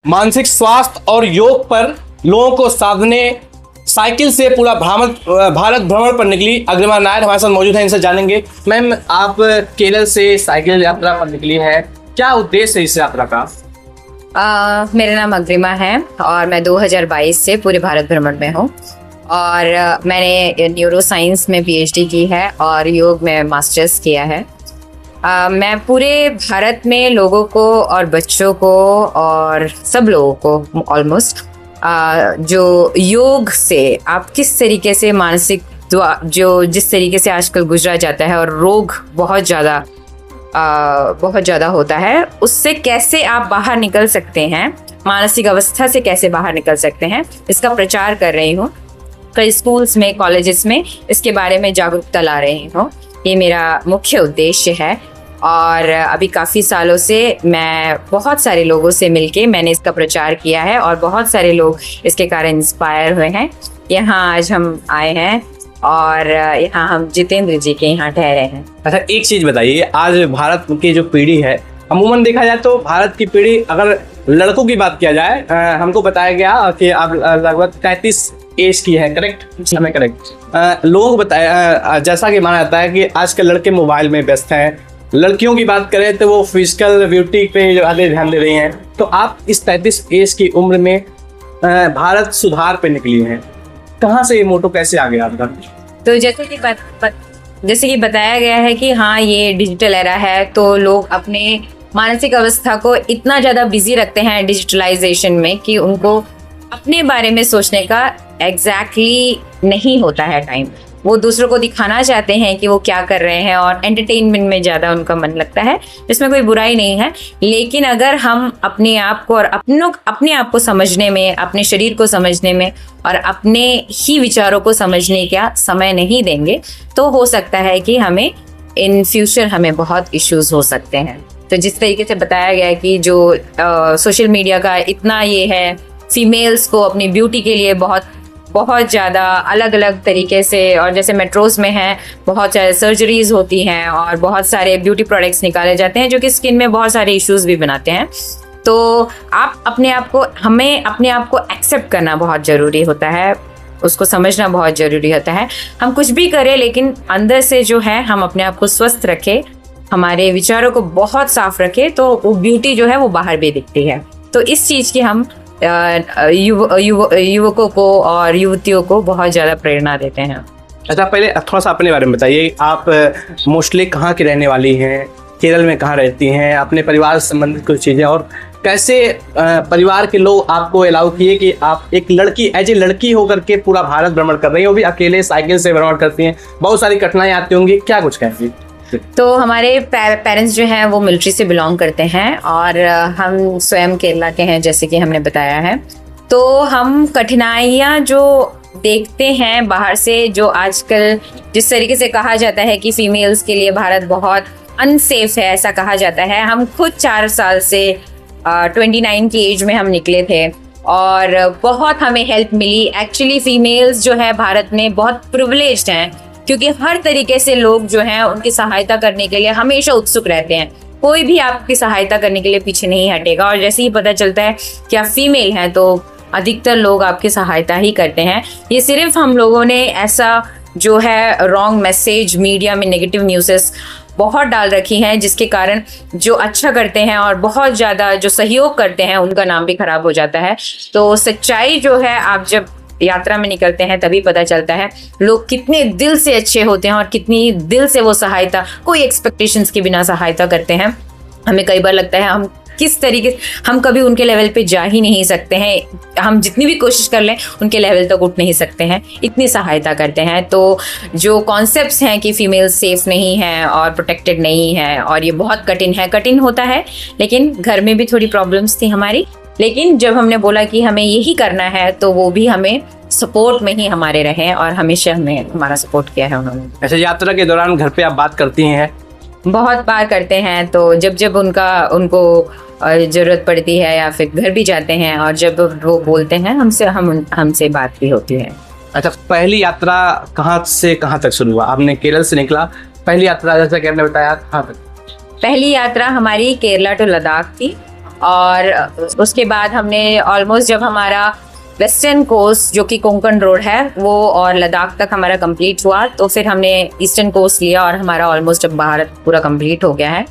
मानसिक स्वास्थ्य और योग पर लोगों को साधने साइकिल से पूरा भारत भ्रमण पर निकली अग्रिमा नायर हमारे साथ मौजूद है, इनसे जानेंगे। मैम, आप केरल से साइकिल यात्रा पर निकली है, क्या उद्देश्य है इस यात्रा का? मेरा नाम अग्रिमा है और मैं 2022 से पूरे भारत भ्रमण में हूँ और मैंने न्यूरो साइंस में पीएचडी की है और योग में मास्टर्स किया है। मैं पूरे भारत में लोगों को और बच्चों को और सब लोगों को ऑलमोस्ट जो योग से आप किस तरीके से मानसिक जो जिस तरीके से आजकल गुजरा जाता है और रोग बहुत ज़्यादा होता है, उससे कैसे आप बाहर निकल सकते हैं, मानसिक अवस्था से कैसे बाहर निकल सकते हैं, इसका प्रचार कर रही हूँ। कई स्कूल्स में, कॉलेजेस में इसके बारे में जागरूकता ला रही हूँ। ये मेरा मुख्य उद्देश्य है और अभी काफ़ी सालों से मैं बहुत सारे लोगों से मिलके मैंने इसका प्रचार किया है और बहुत सारे लोग इसके कारण इंस्पायर हुए हैं। यहाँ आज हम आए हैं और यहाँ हम जितेंद्र जी के यहाँ ठहरे हैं। अच्छा, एक चीज़ बताइए, आज भारत की जो पीढ़ी है, अमूमन देखा जाए तो भारत की पीढ़ी, अगर लड़कों की बात किया जाए, हमको बताया गया कि आप लगभग 33 एज की है, करेक्ट? हमें करेक्ट। लोगों को बताया, जैसा कि माना जाता है कि आजकल लड़के मोबाइल में व्यस्त हैं। लड़कियों की बात करें तो वो फिजिकल ब्यूटी पे ज़्यादा ध्यान दे रही हैं। तो आप इस 33 एज की उम्र में भारत सुधार पे निकली हैं, कहाँ से ये मोटो कैसे आ गया आपका? तो जैसे कि बताया गया है कि हाँ, ये डिजिटल एरा है, तो लोग अपने मानसिक अवस्था को इतना ज़्यादा बिजी रखते हैं डिजिटलाइजेशन में कि उनको अपने बारे में सोचने का एग्जैक्टली नहीं होता है टाइम। वो दूसरों को दिखाना चाहते हैं कि वो क्या कर रहे हैं और एंटरटेनमेंट में ज़्यादा उनका मन लगता है, इसमें कोई बुराई नहीं है। लेकिन अगर हम अपने आप को और अपने आप को समझने में, अपने शरीर को समझने में और अपने ही विचारों को समझने का समय नहीं देंगे तो हो सकता है कि हमें इन फ्यूचर हमें बहुत इश्यूज हो सकते हैं। तो जिस तरीके से बताया गया है कि जो सोशल मीडिया का इतना ये है, फीमेल्स को अपनी ब्यूटी के लिए बहुत ज़्यादा अलग अलग तरीके से, और जैसे मेट्रोज में हैं बहुत सारे सर्जरीज होती हैं और बहुत सारे ब्यूटी प्रोडक्ट्स निकाले जाते हैं जो कि स्किन में बहुत सारे इश्यूज भी बनाते हैं। तो हमें अपने आप को एक्सेप्ट करना बहुत ज़रूरी होता है, उसको समझना बहुत ज़रूरी होता है। हम कुछ भी करें लेकिन अंदर से जो है हम अपने आप को स्वस्थ रखें, हमारे विचारों को बहुत साफ रखें, तो वो ब्यूटी जो है वो बाहर भी दिखती है। तो इस चीज़ की हम युवकों को और युवतियों को बहुत ज़्यादा प्रेरणा देते हैं। अच्छा, पहले थोड़ा सा अपने बारे में बताइए। आप मोस्टली कहाँ की रहने वाली हैं, केरल में कहाँ रहती हैं, अपने परिवार से संबंधित कुछ चीज़ें, और कैसे परिवार के लोग आपको अलाउ किए कि आप एक लड़की, एज ए लड़की होकर के पूरा भारत भ्रमण कर रही हैं, वो भी अकेले साइकिल से भ्रमण करती हैं, बहुत सारी कठिनाई आती होंगी, क्या कुछ कहेंगी? तो हमारे पेरेंट्स जो हैं वो मिलिट्री से बिलोंग करते हैं और हम स्वयं केरला के हैं, जैसे कि हमने बताया है। तो हम कठिनाइयाँ जो देखते हैं बाहर से, जो आजकल जिस तरीके से कहा जाता है कि फीमेल्स के लिए भारत बहुत अनसेफ है, ऐसा कहा जाता है। हम खुद 4 साल से 29 की एज में हम निकले थे और बहुत हमें हेल्प मिली। एक्चुअली फीमेल्स जो है भारत में बहुत प्रिविलेज्ड हैं क्योंकि हर तरीके से लोग जो हैं उनकी सहायता करने के लिए हमेशा उत्सुक रहते हैं। कोई भी आपकी सहायता करने के लिए पीछे नहीं हटेगा और जैसे ही पता चलता है कि आप फीमेल हैं तो अधिकतर लोग आपकी सहायता ही करते हैं। ये सिर्फ हम लोगों ने ऐसा जो है रॉन्ग मैसेज, मीडिया में नेगेटिव न्यूज़ेस बहुत डाल रखी हैं जिसके कारण जो अच्छा करते हैं और बहुत ज़्यादा जो सहयोग करते हैं उनका नाम भी खराब हो जाता है। तो सच्चाई जो है, आप जब यात्रा में निकलते हैं तभी पता चलता है लोग कितने दिल से अच्छे होते हैं और कितनी दिल से वो सहायता, कोई एक्सपेक्टेशंस के बिना सहायता करते हैं। हमें कई बार लगता है हम कभी उनके लेवल पे जा ही नहीं सकते हैं, हम जितनी भी कोशिश कर लें उनके लेवल तक उठ नहीं सकते हैं, इतनी सहायता करते हैं। तो जो कॉन्सेप्ट्स हैं कि फीमेल सेफ नहीं है और प्रोटेक्टेड नहीं है और ये बहुत कठिन होता है, लेकिन घर में भी थोड़ी प्रॉब्लम्स थी हमारी, लेकिन जब हमने बोला कि हमें यही करना है तो वो भी हमें सपोर्ट में ही हमारे रहे और हमेशा हमें हमारा सपोर्ट किया है उन्होंने। अच्छा, यात्रा के दौरान घर पे आप बात करती हैं? बहुत बार करते हैं। तो जब उनको ज़रूरत पड़ती है या फिर घर भी जाते हैं और जब वो बोलते हैं हमसे बात भी होती है। अच्छा, पहली यात्रा कहाँ से कहाँ तक शुरू हुआ? आपने केरल से निकला, पहली यात्रा जैसा कि आपने बताया कहाँ तक? पहली यात्रा हमारी केरला टू लद्दाख थी और उसके बाद हमने ऑलमोस्ट जब हमारा वेस्टर्न कोस्ट जो कि कोंकण रोड है वो और लद्दाख तक हमारा कंप्लीट हुआ, तो फिर हमने ईस्टर्न कोस्ट लिया और हमारा ऑलमोस्ट अब भारत पूरा कंप्लीट हो गया है।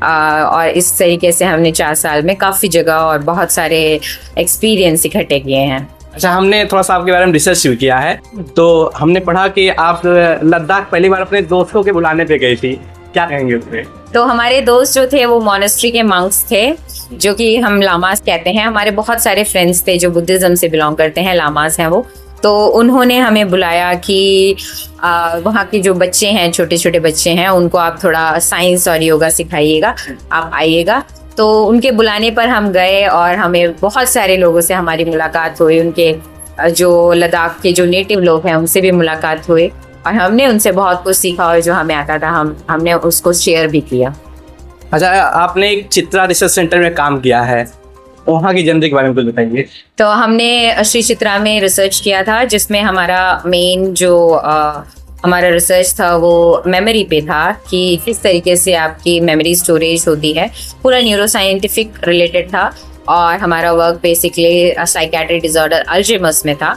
और इस तरीके से हमने 4 साल में काफ़ी जगह और बहुत सारे एक्सपीरियंस इकट्ठे किए हैं। अच्छा, हमने थोड़ा सा आपके बारे में रिसर्च भी किया है, तो हमने पढ़ा कि आप लद्दाख पहली बार अपने दोस्तों के बुलाने पे गई थी, क्या कहेंगे उस पे? तो हमारे दोस्त जो थे वो मोनेस्ट्री के मंक्स थे, जो कि हम लामास कहते हैं। हमारे बहुत सारे फ्रेंड्स थे जो बुद्धिज्म से बिलोंग करते हैं, लामास हैं वो। तो उन्होंने हमें बुलाया कि वहाँ के जो बच्चे हैं, छोटे छोटे बच्चे हैं, उनको आप थोड़ा साइंस और योगा सिखाइएगा, आप आइएगा। तो उनके बुलाने पर हम गए और हमें बहुत सारे लोगों से हमारी मुलाकात हुई। उनके जो लद्दाख के जो नेटिव लोग हैं उनसे भी मुलाकात हुई और हमने उनसे बहुत कुछ सीखा और जो हमें आता था हमने उसको शेयर भी किया। अच्छा, आपने एक चित्रा रिसर्च सेंटर में काम किया है, वहाँ की जनता के बारे में कुछ बताइए। तो हमने श्री चित्रा में रिसर्च किया था, जिसमें हमारा मेन जो हमारा रिसर्च था वो मेमोरी पे था कि किस तरीके से आपकी मेमोरी स्टोरेज होती है। पूरा न्यूरोसाइंटिफिक रिलेटेड था और हमारा work basically psychiatric disorder Alzheimer's में था।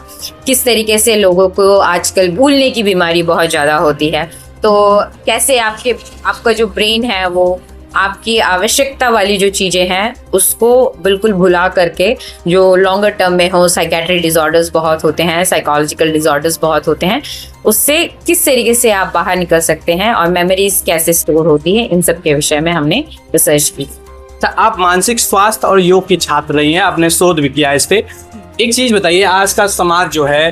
किस तरीके से लोगों को आजकल भूलने की बीमारी बहुत ज़्यादा होती है, तो कैसे आपका जो ब्रेन है वो आपकी आवश्यकता वाली जो चीज़ें हैं उसको बिल्कुल भुला करके, जो लॉन्गर टर्म में हो, साइकेट्रिक डिसऑर्डर्स बहुत होते हैं, साइकोलॉजिकल डिसऑर्डर्स बहुत होते हैं, उससे किस तरीके से आप बाहर निकल सकते हैं और मेमोरीज कैसे स्टोर होती है, इन सब के विषय में हमने रिसर्च की। आप मानसिक स्वास्थ्य और योग की छात्र रही हैं, आपने शोध भी किया इस पे। एक चीज बताइए, आज का समाज जो है,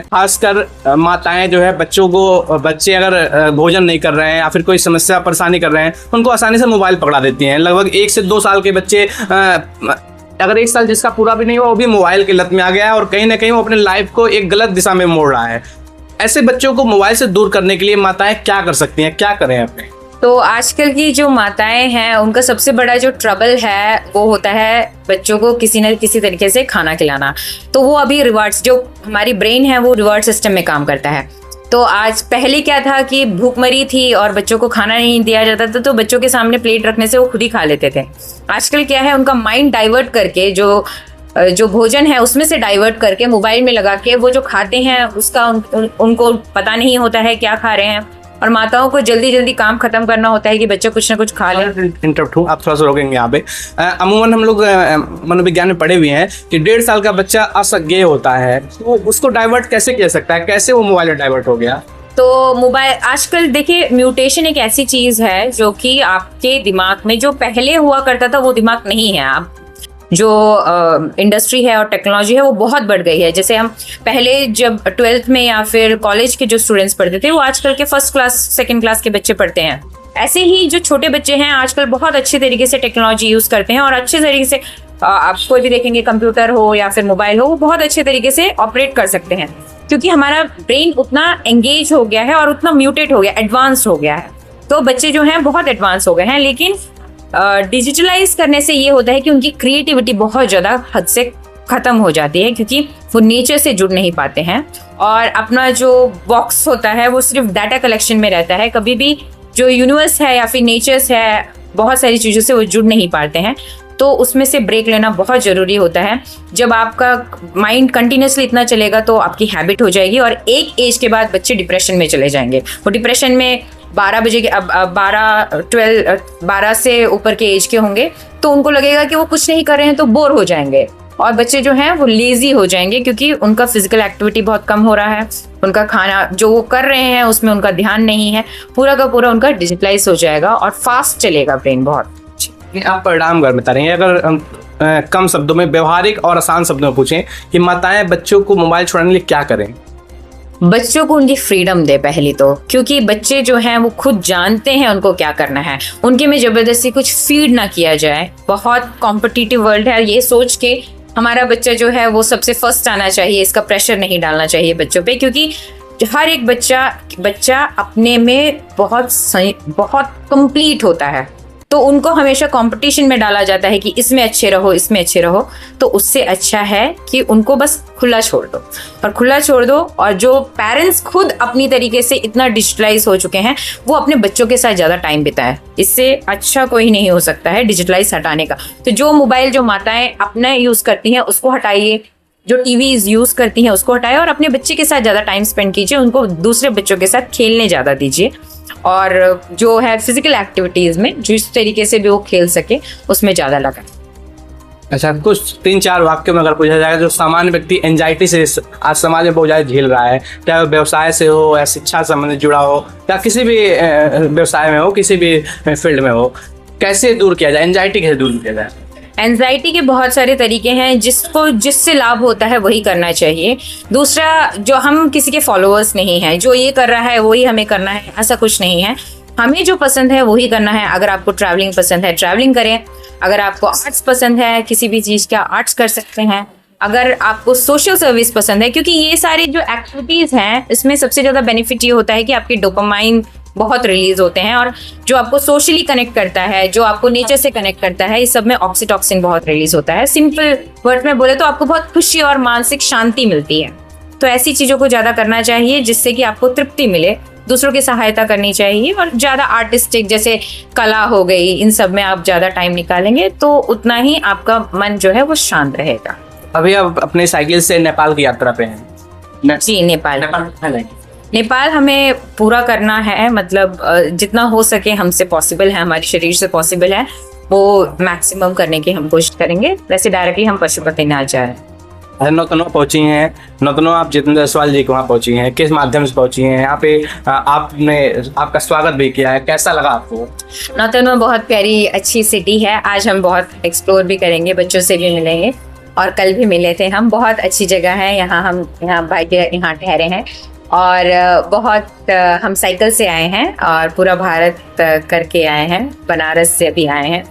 खासकर माताएं जो है, बच्चे अगर भोजन नहीं कर रहे हैं या फिर कोई समस्या परेशानी कर रहे हैं, उनको आसानी से मोबाइल पकड़ा देती हैं। लगभग 1 से 2 साल के बच्चे, अगर 1 साल जिसका पूरा भी नहीं हुआ वो भी मोबाइल की लत में आ गया है और कहीं ना कहीं वो अपने लाइफ को एक गलत दिशा में मोड़ रहा है। ऐसे बच्चों को मोबाइल से दूर करने के लिए माताएं क्या कर सकती हैं, क्या करें अपने? तो आजकल की जो माताएं हैं उनका सबसे बड़ा जो ट्रबल है वो होता है बच्चों को किसी न किसी तरीके से खाना खिलाना। तो वो अभी रिवार्ड्स, जो हमारी ब्रेन है वो रिवार्ड सिस्टम में काम करता है। तो आज पहले क्या था कि भूखमरी थी और बच्चों को खाना नहीं दिया जाता था, तो बच्चों के सामने प्लेट रखने से वो खुद ही खा लेते थे। आजकल क्या है, उनका माइंड डाइवर्ट करके जो भोजन है उसमें से डाइवर्ट करके मोबाइल में लगा के वो जो खाते हैं उसका उनको पता नहीं होता है क्या खा रहे हैं, और माताओं को जल्दी जल्दी काम खत्म करना होता है कि बच्चा कुछ ना कुछ खा ले। इंटरप्ट हूँ, आप थोड़ा सा रोकेंगे यहाँ पे। अमूमन हम लोग मनोविज्ञान में पढ़े हुए हैं कि 1.5 साल का बच्चा असज्ञेय होता है, तो उसको डाइवर्ट कैसे किया सकता है, कैसे वो मोबाइल में डाइवर्ट हो गया? तो मोबाइल आजकल देखिए, म्यूटेशन एक ऐसी चीज है जो कि आपके दिमाग में जो पहले हुआ करता था वो दिमाग नहीं है। आप जो इंडस्ट्री है और टेक्नोलॉजी है वो बहुत बढ़ गई है। जैसे हम पहले जब 12th में या फिर कॉलेज के जो स्टूडेंट्स पढ़ते थे वो आजकल के 1st क्लास 2nd क्लास के बच्चे पढ़ते हैं। ऐसे ही जो छोटे बच्चे हैं आजकल बहुत अच्छे तरीके से टेक्नोलॉजी यूज करते हैं और अच्छे तरीके से आप कोई भी देखेंगे, कंप्यूटर हो या फिर मोबाइल हो, वो बहुत अच्छे तरीके से ऑपरेट कर सकते हैं, क्योंकि हमारा ब्रेन उतना एंगेज हो गया है और उतना म्यूटेट हो गया, एडवांस हो गया है। तो बच्चे जो हैं बहुत एडवांस हो गए हैं, लेकिन डिजिटलाइज करने से ये होता है कि उनकी क्रिएटिविटी बहुत ज़्यादा हद से ख़त्म हो जाती है, क्योंकि वो नेचर से जुड़ नहीं पाते हैं और अपना जो बॉक्स होता है वो सिर्फ डाटा कलेक्शन में रहता है। कभी भी जो यूनिवर्स है या फिर नेचर्स है, बहुत सारी चीज़ों से वो जुड़ नहीं पाते हैं। तो उसमें से ब्रेक लेना बहुत ज़रूरी होता है। जब आपका माइंड कंटिन्यूसली इतना चलेगा तो आपकी हैबिट हो जाएगी और एक एज के बाद बच्चे डिप्रेशन में चले जाएंगे। वो डिप्रेशन में 12 बजे के, अब 12 से ऊपर के एज के होंगे तो उनको लगेगा कि वो कुछ नहीं कर रहे हैं, तो बोर हो जाएंगे और बच्चे जो हैं वो लेजी हो जाएंगे, क्योंकि उनका फिजिकल एक्टिविटी बहुत कम हो रहा है। उनका खाना जो वो कर रहे हैं उसमें उनका ध्यान नहीं है, पूरा का पूरा उनका डिजिटलाइज हो जाएगा और फास्ट चलेगा ब्रेन बहुत। आप परिणाम बता रही हैं, अगर हम कम शब्दों में, व्यवहारिक और आसान शब्दों में पूछें कि माताएं बच्चों को मोबाइल छोड़ने के लिए क्या करें? बच्चों को उनकी फ्रीडम दे पहली तो, क्योंकि बच्चे जो हैं वो खुद जानते हैं उनको क्या करना है। उनके में जबरदस्ती कुछ फीड ना किया जाए। बहुत कॉम्पिटिटिव वर्ल्ड है, ये सोच के हमारा बच्चा जो है वो सबसे फर्स्ट आना चाहिए, इसका प्रेशर नहीं डालना चाहिए बच्चों पे, क्योंकि हर एक बच्चा अपने में बहुत कंप्लीट होता है। तो उनको हमेशा कंपटीशन में डाला जाता है कि इसमें अच्छे रहो, इसमें अच्छे रहो। तो उससे अच्छा है कि उनको बस खुला छोड़ दो, और खुला छोड़ दो। और जो पेरेंट्स खुद अपनी तरीके से इतना डिजिटलाइज हो चुके हैं, वो अपने बच्चों के साथ ज़्यादा टाइम बिताएं। इससे अच्छा कोई नहीं हो सकता है डिजिटलाइज हटाने का। तो जो मोबाइल जो माताएं अपना यूज़ करती हैं उसको हटाइए, जो टीवीज यूज़ करती हैं उसको हटाइए, और अपने बच्चे के साथ ज़्यादा टाइम स्पेंड कीजिए, उनको दूसरे बच्चों के साथ खेलने ज़्यादा दीजिए। और जो है फिजिकल एक्टिविटीज़ में जिस तरीके से भी वो खेल सके उसमें ज़्यादा लगाएं। अच्छा, कुछ 3-4 वाक्यों में अगर पूछा जाए, जो सामान्य व्यक्ति एंजाइटी से आज समाज में बहुत ज़्यादा झेल रहा है, चाहे वो व्यवसाय से हो या शिक्षा संबंधित जुड़ा हो या किसी भी व्यवसाय में हो, किसी भी फील्ड में हो, कैसे दूर किया जाए, एंजाइटी कैसे दूर किया जाए? एंजाइटी के बहुत सारे तरीके हैं, जिससे लाभ होता है वही करना चाहिए। दूसरा, जो हम किसी के फॉलोअर्स नहीं हैं, जो ये कर रहा है वही हमें करना है, ऐसा कुछ नहीं है। हमें जो पसंद है वही करना है। अगर आपको ट्रैवलिंग पसंद है, ट्रैवलिंग करें। अगर आपको आर्ट्स पसंद है, किसी भी चीज़ का आर्ट्स कर सकते हैं। अगर आपको सोशल सर्विस पसंद है, क्योंकि ये सारी जो एक्टिविटीज़ हैं इसमें सबसे ज़्यादा बेनिफिट ये होता है कि आपके डोपामाइन बहुत रिलीज होते हैं, और जो आपको सोशली कनेक्ट करता है, जो आपको नेचर से कनेक्ट करता है, इस सब में ऑक्सीटॉक्सिन बहुत रिलीज होता है। सिंपल वर्ड में बोले तो आपको बहुत खुशी और मानसिक शांति मिलती है। तो ऐसी चीज़ों को ज़्यादा करना चाहिए जिससे कि आपको तृप्ति मिले। दूसरों की सहायता करनी चाहिए, और ज़्यादा आर्टिस्टिक जैसे कला हो गई, इन सब में आप ज़्यादा टाइम निकालेंगे तो उतना ही आपका मन जो है वो शांत रहेगा। अभी आप अपने साइकिल से नेपाल की यात्रा पे हैं। जी, नेपाल हमें पूरा करना है, मतलब जितना हो सके हमसे पॉसिबल है, हमारे शरीर से पॉसिबल है, वो मैक्सिमम करने की हम कोशिश करेंगे। वैसे डायरेक्टली हम पशुपतिनाथ जा रहे हैं। नौतनवा पहुंची हैं, नौतनवा आप जितेंद्र जायसवाल जी के वहाँ पहुंची हैं, किस माध्यम से पहुंची हैं? यहाँ पे आपने आपका स्वागत भी किया है, कैसा लगा आपको? नौतनवा बहुत प्यारी अच्छी सिटी है। आज हम बहुत एक्सप्लोर भी करेंगे, बच्चों से भी मिलेंगे, और कल भी मिले थे हम। बहुत अच्छी जगह है, हम यहाँ भाई के यहाँ ठहरे हैं, और बहुत हम साइकिल से आए हैं और पूरा भारत करके आए हैं, बनारस से भी आए हैं।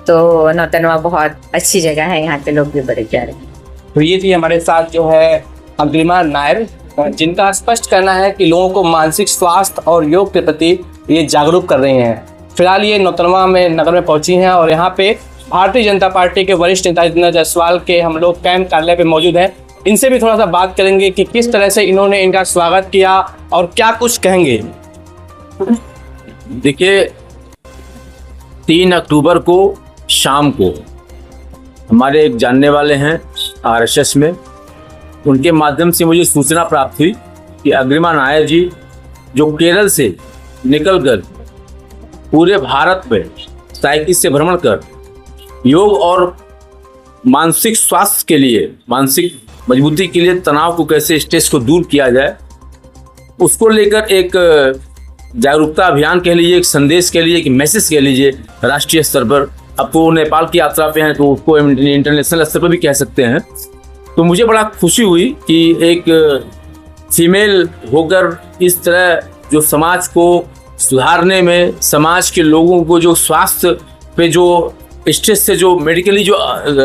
तो नौतनवा बहुत अच्छी जगह है, यहाँ के लोग भी बड़े प्यारे हैं। तो ये थी हमारे साथ जो है अग्रिमा नायर, जिनका स्पष्ट कहना है कि लोगों को मानसिक स्वास्थ्य और योग के प्रति ये जागरूक कर रही हैं। फिलहाल ये नौतनवा में नगर में पहुंची हैं, और यहाँ पे भारतीय जनता पार्टी के वरिष्ठ नेता जितेंद्र जायसवाल के हम लोग कैंप कार्यालय पे मौजूद हैं। इनसे भी थोड़ा सा बात करेंगे कि किस तरह से इन्होंने इनका स्वागत किया और क्या कुछ कहेंगे। देखिए, 3 अक्टूबर को शाम को हमारे एक जानने वाले हैं आरएसएस में, उनके माध्यम से मुझे सूचना प्राप्त हुई कि अग्रिमा नायर जी जो केरल से निकलकर पूरे भारत में साइकिल से भ्रमण कर योग और मानसिक स्वास्थ्य के लिए, मानसिक मजबूती के लिए तनाव को कैसे, स्ट्रेस को दूर किया जाए, उसको लेकर एक जागरूकता अभियान कह लीजिए, एक संदेश कह लीजिए, एक मैसेज कह लीजिए राष्ट्रीय स्तर पर। अब तो नेपाल की यात्रा पे हैं तो उसको इंटरनेशनल स्तर पर भी कह सकते हैं। तो मुझे बड़ा खुशी हुई कि एक फीमेल होकर इस तरह जो समाज को सुधारने में, समाज के लोगों को जो स्वास्थ्य पे जो स्ट्रेस से जो मेडिकली जो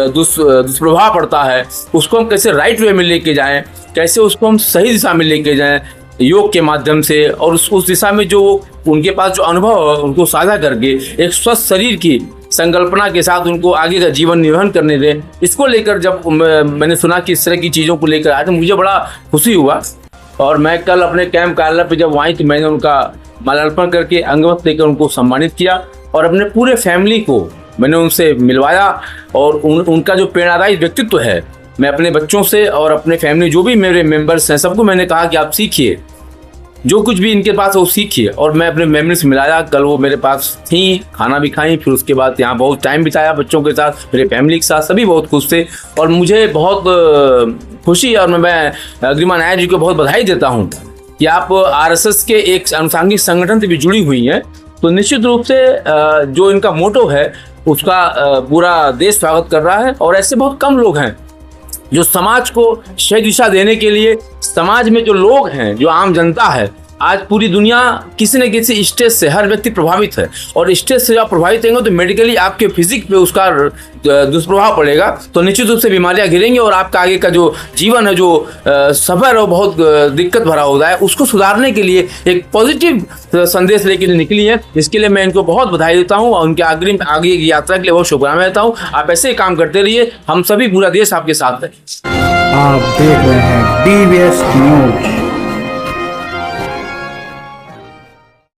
दुष्प्रभाव पड़ता है, उसको हम कैसे राइट वे में लेके जाएं, कैसे उसको हम सही दिशा में लेके जाएं योग के माध्यम से, और उस दिशा में जो उनके पास जो अनुभव है उनको साझा करके एक स्वस्थ शरीर की संकल्पना के साथ उनको आगे का जीवन निर्वहन करने दें। इसको लेकर जब मैंने सुना कि इस तरह की चीज़ों को लेकर आए तो मुझे बड़ा खुशी हुआ। और मैं कल अपने कैंप कार्यालय पर जब आई तो मैंने उनका माल्यार्पण करके अंगवस्त्र देकर उनको सम्मानित किया, और अपने पूरे फैमिली को मैंने उनसे मिलवाया। और उनका जो प्रेरणादायी व्यक्तित्व है, मैं अपने बच्चों से और अपने फैमिली जो भी मेरे मेंबर्स हैं सबको मैंने कहा कि आप सीखिए, जो कुछ भी इनके पास है वो सीखिए। और मैं अपने मेमोरी से मिलाया, कल वो मेरे पास थी, खाना भी खाई, फिर उसके बाद यहाँ बहुत टाइम बिताया बच्चों के साथ, मेरे फैमिली के साथ, सभी बहुत खुश थे। और मुझे बहुत खुशी, और मैं अग्रिमा नायर जी को बहुत बधाई देता हूँ कि आप आरएसएस के एक अनुषंगिक संगठन से भी जुड़ी हुई हैं। तो निश्चित रूप से जो इनका मोटो है उसका पूरा देश स्वागत कर रहा है। और ऐसे बहुत कम लोग हैं जो समाज को सही दिशा देने के लिए, समाज में जो लोग हैं, जो आम जनता है, आज पूरी दुनिया किसी न किसी स्ट्रेस से, हर व्यक्ति प्रभावित है, और स्ट्रेस से जब प्रभावित होंगे तो मेडिकली आपके फिजिक पे उसका दुष्प्रभाव पड़ेगा, तो निश्चित रूप से बीमारियां गिरेंगी और आपका आगे का जो जीवन है, जो सफर है, वो बहुत दिक्कत भरा होता है। उसको सुधारने के लिए एक पॉजिटिव संदेश लेकर निकली है, इसके लिए मैं इनको बहुत बधाई देता हूँ और उनके आगे की यात्रा के लिए बहुत शुभकामनाएं देता हूँ। आप ऐसे ही काम करते रहिए, हम सभी पूरा देश आपके साथ है। आप देख रहे हैं DVS न्यूज।